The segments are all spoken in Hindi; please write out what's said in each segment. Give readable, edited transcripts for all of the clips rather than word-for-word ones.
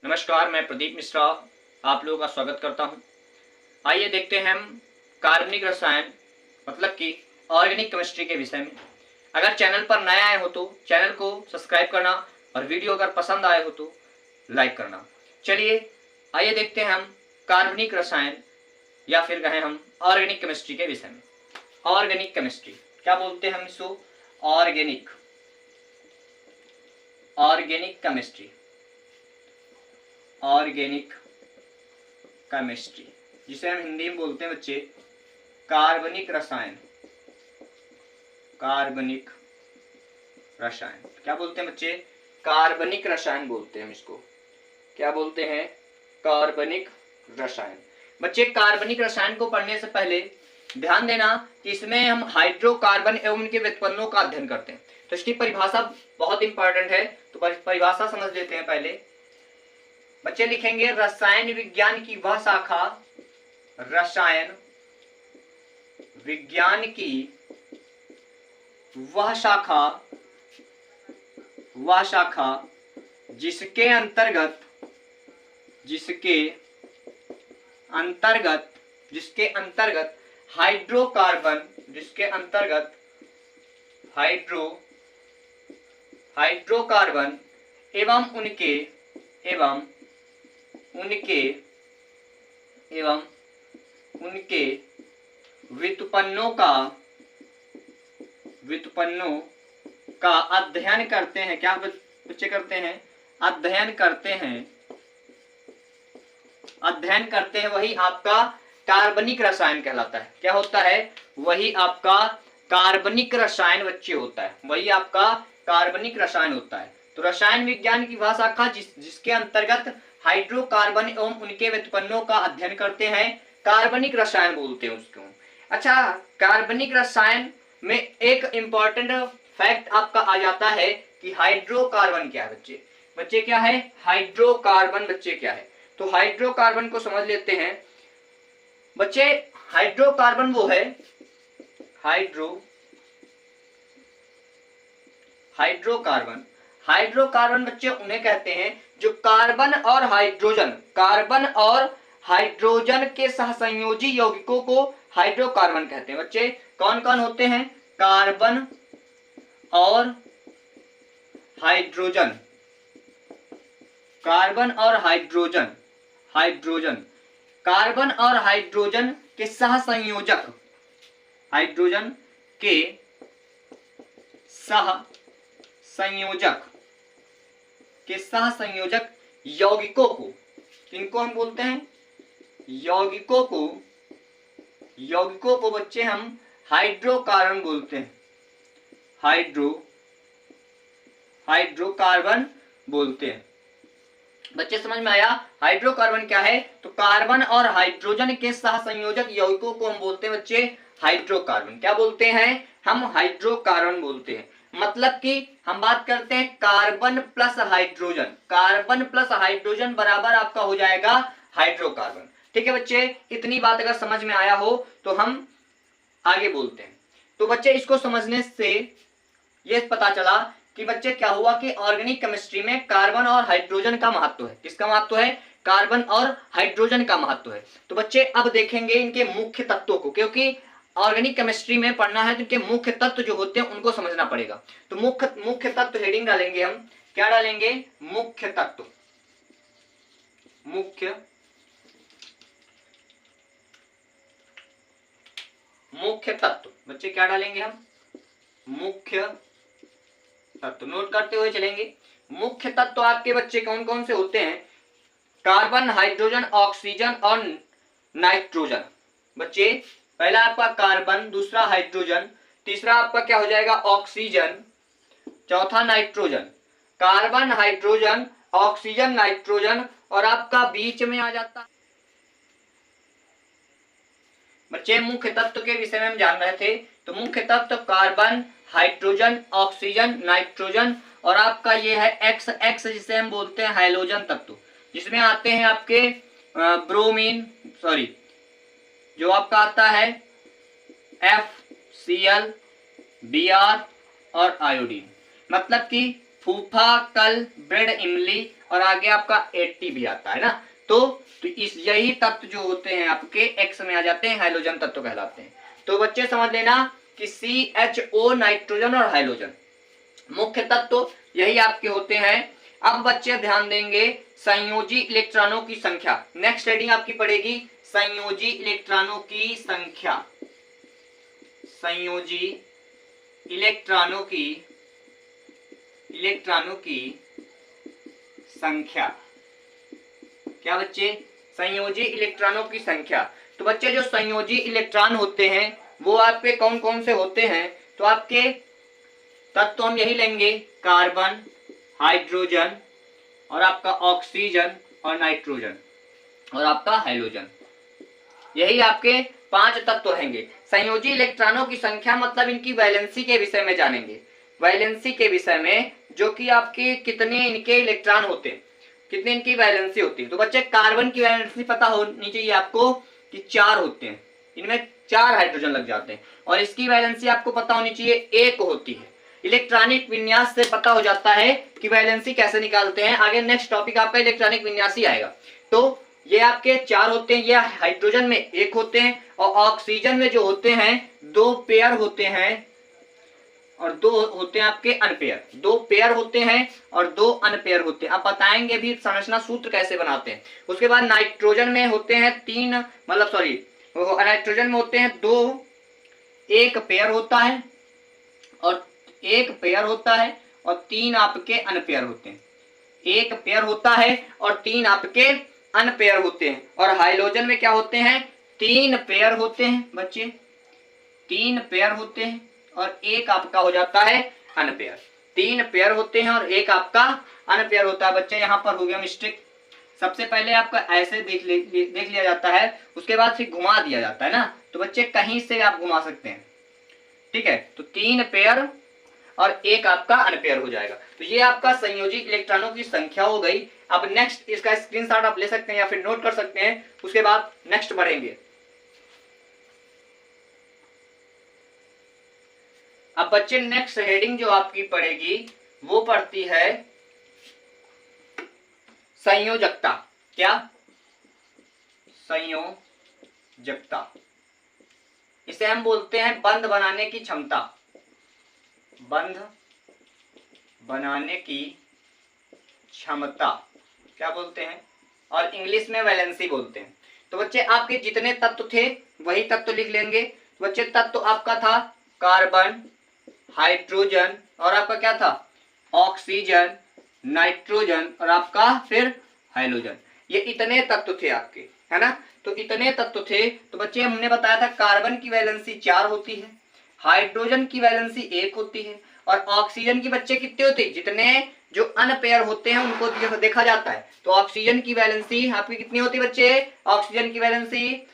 नमस्कार, मैं प्रदीप मिश्रा आप लोगों का स्वागत करता हूं। आइए देखते हैं हम कार्बनिक रसायन मतलब कि ऑर्गेनिक केमिस्ट्री के विषय में। अगर चैनल पर नए आए हो तो चैनल को सब्सक्राइब करना और वीडियो अगर पसंद आए हो तो लाइक करना। चलिए आइए देखते हैं हम कार्बनिक रसायन या फिर कहें हम ऑर्गेनिक केमिस्ट्री के विषय में। ऑर्गेनिक केमिस्ट्री क्या बोलते हैं हम इसको? ऑर्गेनिक केमिस्ट्री, ऑर्गेनिक केमिस्ट्री जिसे हम हिंदी में बोलते हैं बच्चे कार्बनिक रसायन। कार्बनिक रसायन क्या बोलते हैं बच्चे? कार्बनिक रसायन बोलते हैं हम इसको। क्या बोलते हैं? कार्बनिक रसायन। बच्चे कार्बनिक रसायन को पढ़ने से पहले ध्यान देना कि इसमें हम हाइड्रोकार्बन एवं उनके व्युत्पन्नों का अध्ययन करते हैं, तो इसकी परिभाषा बहुत इंपॉर्टेंट है। तो परिभाषा समझ लेते हैं पहले। बच्चे लिखेंगे रसायन विज्ञान की वह शाखा, रसायन विज्ञान की वह शाखा जिसके अंतर्गत हाइड्रोकार्बन एवं उनके व्युत्पन्नों का अध्ययन करते हैं। क्या बच्चे करते हैं? अध्ययन करते हैं। वही आपका कार्बनिक रसायन कहलाता है। क्या होता है? वही आपका कार्बनिक रसायन बच्चे होता है। वही आपका कार्बनिक रसायन होता है। तो रसायन विज्ञान की वह शाखा जिसके अंतर्गत हाइड्रोकार्बन एवं उनके व्युत्पन्नों का अध्ययन करते हैं, कार्बनिक रसायन बोलते हैं उसको। अच्छा, कार्बनिक रसायन में एक इंपॉर्टेंट फैक्ट आपका आ जाता है कि हाइड्रोकार्बन क्या है बच्चे। बच्चे क्या है? हाइड्रोकार्बन बच्चे क्या है? तो हाइड्रोकार्बन को समझ लेते हैं बच्चे। हाइड्रोकार्बन वो है, हाइड्रोकार्बन बच्चे उन्हें कहते हैं जो कार्बन और हाइड्रोजन के सहसंयोजी यौगिकों को हाइड्रोकार्बन कहते हैं। बच्चे कौन कौन होते हैं? कार्बन और हाइड्रोजन, कार्बन और हाइड्रोजन के सहसंयोजक, सहसंयोजक यौगिकों को, किनको हम बोलते हैं? यौगिकों को बच्चे हम हाइड्रोकार्बन बोलते हैं। हाइड्रोकार्बन बोलते हैं। बच्चे समझ में आया हाइड्रोकार्बन क्या है? तो कार्बन और हाइड्रोजन के सहसंयोजक यौगिकों को हम बोलते हैं बच्चे हाइड्रोकार्बन। क्या बोलते हैं? हम हाइड्रोकार्बन बोलते हैं। मतलब कि हम बात करते हैं कार्बन प्लस हाइड्रोजन बराबर आपका हो जाएगा हाइड्रोकार्बन। ठीक है बच्चे, इतनी बात अगर समझ में आया हो तो हम आगे बोलते हैं। तो बच्चे इसको समझने से ये पता चला कि बच्चे क्या हुआ कि ऑर्गेनिक केमिस्ट्री में कार्बन और हाइड्रोजन का महत्व है। किसका महत्व है? कार्बन और हाइड्रोजन का महत्व है। तो बच्चे अब देखेंगे इनके मुख्य तत्वों को, क्योंकि ऑर्गेनिक केमिस्ट्री में पढ़ना है तो इनके मुख्य तत्व जो होते हैं उनको समझना पड़ेगा। तो मुख्य तत्व हेडिंग डालेंगे हम। क्या डालेंगे? मुख्य तत्व। मुख्य तत्व बच्चे क्या डालेंगे हम? मुख्य तत्व। नोट करते हुए चलेंगे। मुख्य तत्व आपके बच्चे कौन कौन से होते हैं? कार्बन, हाइड्रोजन, ऑक्सीजन और नाइट्रोजन। बच्चे पहला आपका कार्बन, दूसरा हाइड्रोजन, तीसरा आपका क्या हो जाएगा? ऑक्सीजन, चौथा nitrogen. Carbon, hydrogen, oxygen, nitrogen और आपका बीच में आ जाता है बच्चे मुख्य तत्व के विषय में हम जान रहे थे। तो मुख्य तत्व कार्बन, हाइड्रोजन, ऑक्सीजन, नाइट्रोजन और आपका ये है एक्स जिसे हम बोलते हैं हाइलोजन तत्व, जिसमें आते हैं आपके जो आपका आता है FCl, Br और आयोडीन। मतलब कि फूफा, कल, ब्रेड, इमली और आगे आपका 80 भी आता है ना। तो इस यही तत्व जो होते हैं आपके एक्स में आ जाते हैं, हाइड्रोजन तत्व कहलाते हैं। तो बच्चे समझ लेना कि CHO नाइट्रोजन और हाइड्रोजन मुख्य तत्व यही आपके होते हैं। अब बच्चे ध्यान देंगे संयोजी इलेक्ट्रॉनों की संख्या। नेक्स्ट हेडिंग आपकी पड़ेगी संयोजी इलेक्ट्रॉनों की संख्या। संयोजी इलेक्ट्रॉनों की संख्या। क्या बच्चे? संयोजी इलेक्ट्रॉनों की संख्या। तो बच्चे जो संयोजी इलेक्ट्रॉन होते हैं वो आपके कौन कौन से होते हैं? तो आपके तत्व हम यही लेंगे, कार्बन, हाइड्रोजन और आपका ऑक्सीजन और नाइट्रोजन और आपका हाइड्रोजन। यही आपके 5 तत्व रहेंगे। संयोजी इलेक्ट्रॉनों की संख्या मतलब इनकी वैलेंसी के विषय में जानेंगे। वैलेंसी के विषय में जो कि आपके कितने इनके इलेक्ट्रॉन होते हैं, कितनी इनकी वैलेंसी होती है। तो बच्चे कार्बन की वैलेंसी पता होनी चाहिए आपको कि 4 होते हैं, इनमें 4 हाइड्रोजन लग जाते हैं। और इसकी वैलेंसी आपको पता होनी चाहिए 1 होती है। इलेक्ट्रॉनिक विन्यास से पता हो जाता है कि वैलेंसी कैसे निकालते हैं। आगे नेक्स्ट टॉपिक आपका इलेक्ट्रॉनिक विन्यास ही आएगा। तो ये आपके 4 होते हैं, ये हाइड्रोजन में 1 होते हैं और ऑक्सीजन में जो होते हैं 2 पेयर होते हैं और 2 होते हैं आपके अनपेयर। 2 पेयर होते हैं और 2 अनपेयर होते हैं। अब बताएंगे भी संरचना सूत्र कैसे बनाते हैं। उसके बाद नाइट्रोजन में होते हैं 3, मतलब सॉरी नाइट्रोजन में होते हैं 2, 1 पेयर होता है और 1 पेयर होता है और 3 आपके अनपेयर होते हैं। 1 पेयर होता है और 3 आपके अनपेयर होते हैं। और हाइड्रोजन में क्या होते हैं? 3 पेयर होते हैं बच्चे, 3 पेयर होते हैं और 1 आपका हो जाता है अनपेयर। 3 पेयर होते हैं और 1 आपका अनपेयर होता है। बच्चे यहाँ पर हो गया मिस्टेक। सबसे पहले आपका ऐसे देख लिया जाता है, उसके बाद फिर घुमा दिया जाता है ना। तो बच्चे कहीं से आप घुमा सकते हैं, ठीक है। तो 3 पेयर और 1 आपका अनपेयर हो जाएगा। तो ये आपका संयोजी इलेक्ट्रॉनों की संख्या हो गई। अब नेक्स्ट इसका स्क्रीनशॉट आप ले सकते हैं या फिर नोट कर सकते हैं। उसके बाद नेक्स्ट बढ़ेंगे। अब बच्चे नेक्स्ट हेडिंग जो आपकी पड़ेगी वो पड़ती है संयोजकता। क्या? संयोजकता। इसे हम बोलते हैं बंध बनाने की क्षमता। बंध बनाने की क्षमता क्या बोलते हैं? और इंग्लिश में वैलेंसी बोलते हैं। तो बच्चे आपके जितने तत्व थे वही तत्व लिख लेंगे। तो बच्चे तत्व आपका था कार्बन, हाइड्रोजन और आपका क्या था? ऑक्सीजन, नाइट्रोजन और आपका फिर हाइड्रोजन। ये इतने तत्व थे आपके, है ना। तो इतने तत्व थे। तो बच्चे हमने बताया था कार्बन की वैलेंसी 4 होती है, हाइड्रोजन की वैलेंसी 1 होती है और ऑक्सीजन की बच्चे कितने होते हैं? जितने जो अनपेयर होते हैं उनको देखा जाता है। तो ऑक्सीजन की वैलेंसी आपकी कितनी होती है बच्चे? ऑक्सीजन की वैलेंसी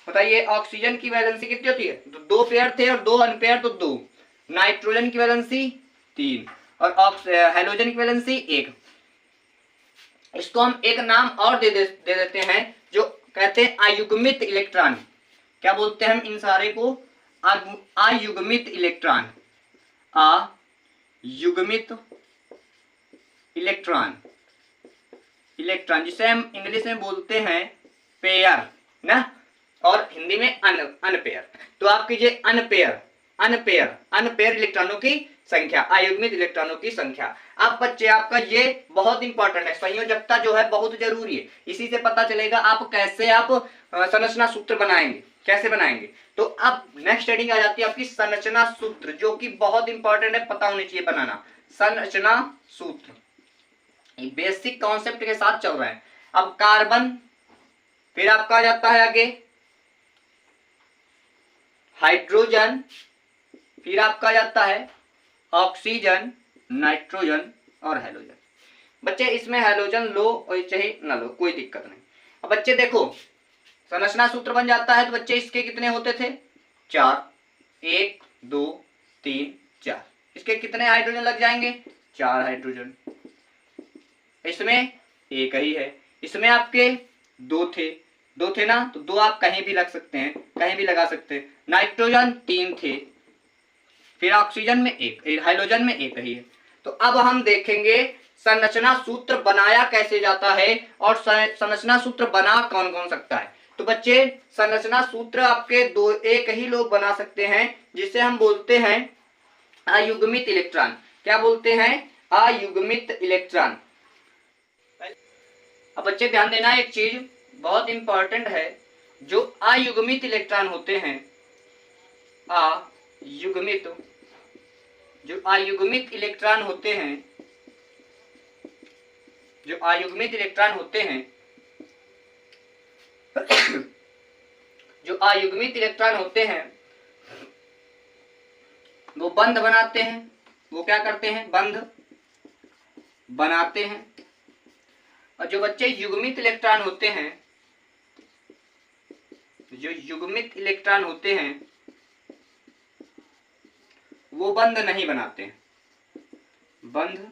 बताइए, ऑक्सीजन की वैलेंसी कितनी होती है? तो 2 पेयर थे और 2 अनपेयर तो 2। नाइट्रोजन की वैलेंसी 3 और हाइड्रोजन की वैलेंसी 1। इसको हम एक नाम और दे देते हैं जो कहते हैं अयुग्मित इलेक्ट्रॉन। क्या बोलते हैं हम इन सारे को? अयुग्मित इलेक्ट्रॉन। अयुग्मित इलेक्ट्रॉन, इलेक्ट्रॉन जिसे हम इंग्लिश में बोलते हैं पेयर ना, और हिंदी में अनपेयर। तो आप कीजिए अनपेयर इलेक्ट्रॉनों की संख्या, अयुग्मित इलेक्ट्रॉनों की संख्या। अब बच्चे आपका ये बहुत इंपॉर्टेंट है, संयोजकता जो है बहुत जरूरी है। इसी से पता चलेगा आप कैसे आप संरचना सूत्र बनाएंगे, कैसे बनाएंगे। तो अब नेक्स्ट हेडिंग आ जाती है आपकी संरचना सूत्र, जो कि बहुत इंपॉर्टेंट है, पता होनी चाहिए बनाना। संरचना सूत्र बेसिक कॉन्सेप्ट के साथ चल रहा है। अब कार्बन, फिर आपका आ जाता है आगे हाइड्रोजन, फिर आपका जाता है ऑक्सीजन, नाइट्रोजन और हाइड्रोजन। बच्चे इसमें हाइड्रोजन लो और चाहे ना लो, कोई दिक्कत नहीं। अब बच्चे देखो संरचना सूत्र बन जाता है। तो बच्चे इसके कितने होते थे? 4, 1 2 3 4। इसके कितने हाइड्रोजन लग जाएंगे? 4 हाइड्रोजन। इसमें 1 ही है। इसमें आपके 2 थे ना, तो 2 आप कहीं भी लग सकते हैं, कहीं भी लगा सकते हैं। नाइट्रोजन 3 थे, फिर ऑक्सीजन में 1, हाइड्रोजन में 1 ही है। तो अब हम देखेंगे संरचना सूत्र बनाया कैसे जाता है और संरचना सूत्र बना कौन कौन सकता है। तो बच्चे संरचना सूत्र आपके दो एक ही लोग बना सकते हैं, जिसे हम बोलते हैं अयुग्मित इलेक्ट्रॉन। क्या बोलते हैं? अयुग्मित इलेक्ट्रॉन। अब बच्चे ध्यान देना, एक चीज बहुत इंपॉर्टेंट है, जो अयुग्मित इलेक्ट्रॉन होते हैं, अयुग्मित, जो अयुग्मित इलेक्ट्रॉन होते हैं, जो अयुग्मित इलेक्ट्रॉन होते हैं, जो अयुग्मित इलेक्ट्रॉन होते हैं वो बंध बनाते हैं। वो क्या करते हैं? बंध बनाते हैं। और जो बच्चे युग्मित इलेक्ट्रॉन होते हैं, जो युग्मित इलेक्ट्रॉन होते हैं वो बंध नहीं बनाते हैं, बंध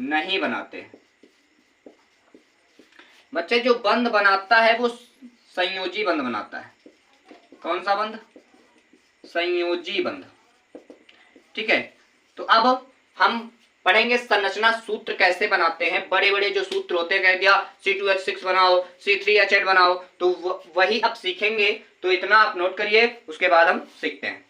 नहीं बनाते हैं। बच्चे जो बंध बनाता है वो संयोजी बंध बनाता है। कौन सा बंध? संयोजी बंध। ठीक है, तो अब हम पढ़ेंगे संरचना सूत्र कैसे बनाते हैं। बड़े बड़े जो सूत्र होते हैं, कह दिया C2H6 बनाओ, C3H8 बनाओ, तो वही अब सीखेंगे। तो इतना आप नोट करिए, उसके बाद हम सीखते हैं।